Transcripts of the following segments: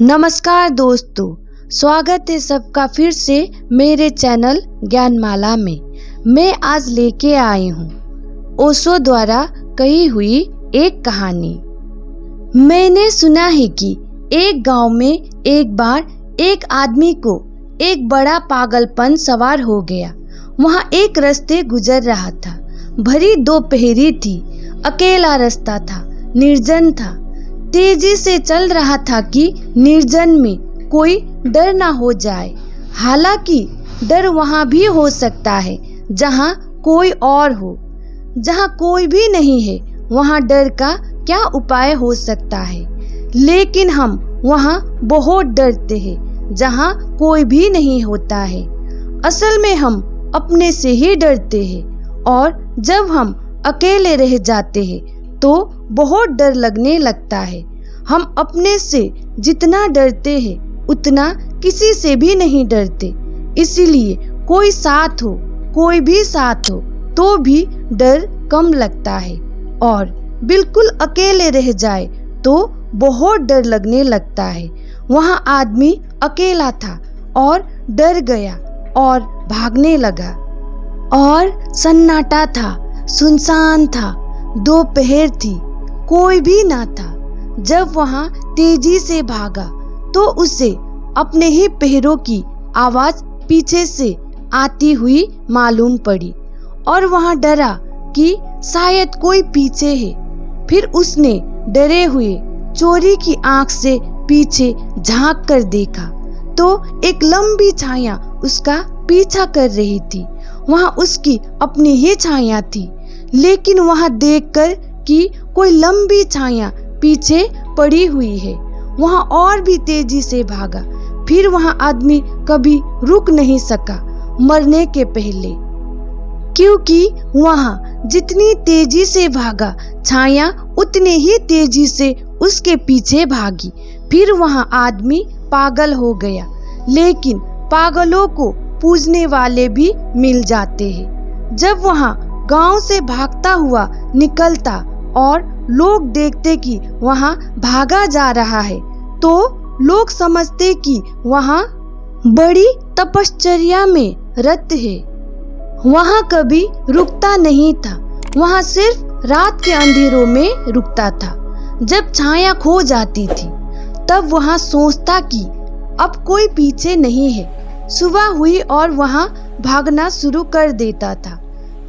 नमस्कार दोस्तों, स्वागत है सबका फिर से मेरे चैनल ज्ञानमाला में। मैं आज लेके आई हूँ ओशो द्वारा कही हुई एक कहानी। मैंने सुना है कि एक गांव में एक बार एक आदमी को एक बड़ा पागलपन सवार हो गया। वहाँ एक रास्ते गुजर रहा था, भरी दोपहरी थी, अकेला रास्ता था, निर्जन था। तेजी से चल रहा था कि निर्जन में कोई डर ना हो जाए। हालांकि डर वहाँ भी हो सकता है जहाँ कोई और हो। जहाँ कोई भी नहीं है वहाँ डर का क्या उपाय हो सकता है। लेकिन हम वहाँ बहुत डरते हैं जहाँ कोई भी नहीं होता है। असल में हम अपने से ही डरते हैं, और जब हम अकेले रह जाते हैं तो बहुत डर लगने लगता है। हम अपने से जितना डरते हैं उतना किसी से भी नहीं डरते। इसीलिए कोई साथ हो, कोई भी साथ हो तो भी डर कम लगता है, और बिल्कुल अकेले रह जाए तो बहुत डर लगने लगता है। वहाँ आदमी अकेला था और डर गया और भागने लगा। और सन्नाटा था, सुनसान था, दोपहर थी, कोई भी ना था। जब वहाँ तेजी से भागा तो उसे अपने ही पैरों की आवाज पीछे से आती हुई मालूम पड़ी, और वहाँ डरा कि शायद कोई पीछे है। फिर उसने डरे हुए चोरी की आंख से पीछे झांक कर देखा तो एक लंबी छाया उसका पीछा कर रही थी। वहाँ उसकी अपनी ही छाया थी, लेकिन वहाँ देखकर कि कोई लंबी छाया पीछे पड़ी हुई है, वहाँ और भी तेजी से भागा। फिर वहाँ आदमी कभी रुक नहीं सका मरने के पहले, क्योंकि वहाँ जितनी तेजी से भागा छाया उतने ही तेजी से उसके पीछे भागी। फिर वहाँ आदमी पागल हो गया, लेकिन पागलों को पूजने वाले भी मिल जाते हैं। जब वहाँ गांव से भागता हुआ निकलता और लोग देखते कि वहाँ भागा जा रहा है तो लोग समझते कि वहाँ बड़ी तपश्चर्या में रत है। वहाँ कभी रुकता नहीं था, वहाँ सिर्फ रात के अंधेरों में रुकता था। जब छाया खो जाती थी तब वहाँ सोचता कि अब कोई पीछे नहीं है। सुबह हुई और वहाँ भागना शुरू कर देता था।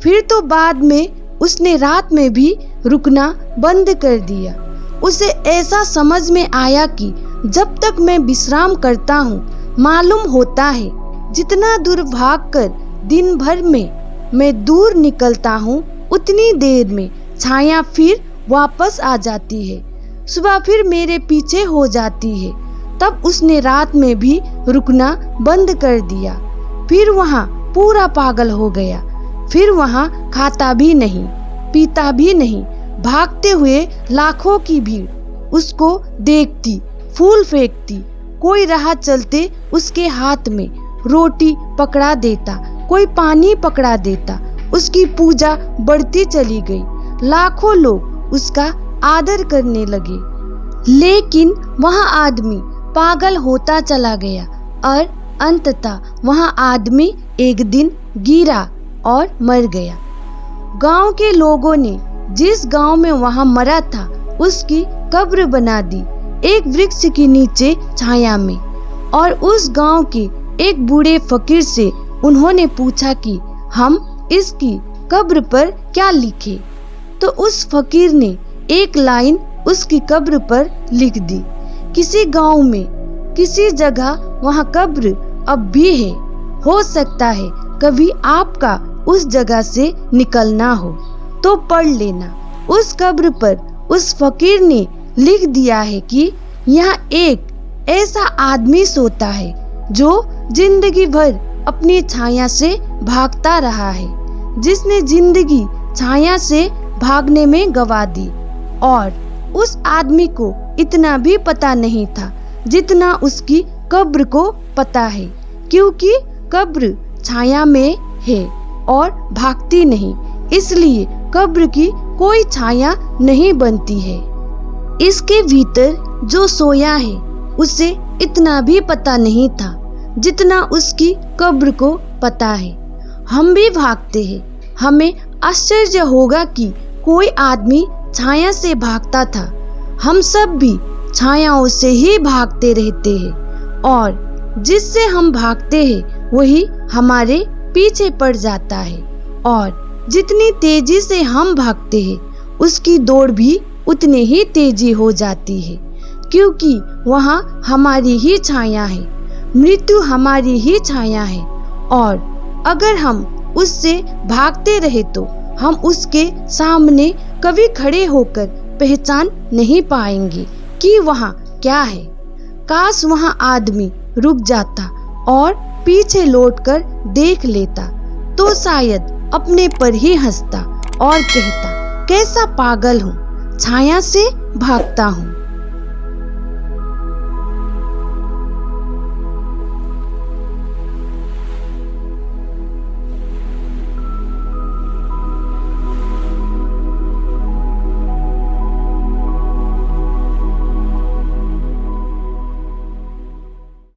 फिर तो बाद में उसने रात में भी रुकना बंद कर दिया। उसे ऐसा समझ में आया कि जब तक मैं विश्राम करता हूँ, मालूम होता है जितना दूर भागकर दिन भर में मैं दूर निकलता हूँ उतनी देर में छाया फिर वापस आ जाती है। सुबह फिर मेरे पीछे हो जाती है। तब उसने रात में भी रुकना बंद कर दिया। फिर वहाँ पूरा पागल हो गया। फिर वहाँ खाता भी नहीं, पीता भी नहीं। भागते हुए लाखों की भीड़ उसको देखती, फूल फेंकती। कोई राह चलते उसके हाथ में रोटी पकड़ा देता, कोई पानी पकड़ा देता। उसकी पूजा बढ़ती चली गई। लाखों लोग उसका आदर करने लगे। लेकिन वहाँ आदमी पागल होता चला गया, और अंततः वहाँ आदमी एक दिन गिरा और मर गया। गांव के लोगों ने जिस गांव में वहाँ मरा था उसकी कब्र बना दी, एक वृक्ष के नीचे छाया में। और उस गांव के एक बूढ़े फकीर से उन्होंने पूछा कि हम इसकी कब्र पर क्या लिखें। तो उस फकीर ने एक लाइन उसकी कब्र पर लिख दी। किसी गांव में किसी जगह वहाँ कब्र अब भी है। हो सकता है कभी आपका उस जगह से निकलना हो तो पढ़ लेना। उस कब्र पर उस फकीर ने लिख दिया है कि यहाँ एक ऐसा आदमी सोता है जो जिंदगी भर अपनी छाया से भागता रहा है, जिसने जिंदगी छाया से भागने में गवा दी। और उस आदमी को इतना भी पता नहीं था जितना उसकी कब्र को पता है, क्योंकि कब्र छाया में है और भागती नहीं, इसलिए कब्र की कोई छाया नहीं बनती है। इसके भीतर जो सोया है उसे इतना भी पता नहीं था जितना उसकी कब्र को पता है। हम भी भागते हैं। हमें आश्चर्य होगा कि कोई आदमी छाया से भागता था। हम सब भी छायाओं से ही भागते रहते हैं और जिससे हम भागते हैं वही हमारे पीछे पड़ जाता है और जितनी तेजी से हम भागते हैं उसकी दौड़ भी उतनी ही तेजी हो जाती है, क्योंकि वहाँ हमारी ही छाया है। मृत्यु हमारी ही छाया है और अगर हम उससे भागते रहे तो हम उसके सामने कभी खड़े होकर पहचान नहीं पाएंगे कि वहाँ क्या है। काश वहाँ आदमी रुक जाता और पीछे लौटकर देख लेता तो शायद अपने पर ही हंसता और कहता, कैसा पागल हूँ, छाया से भागता हूँ।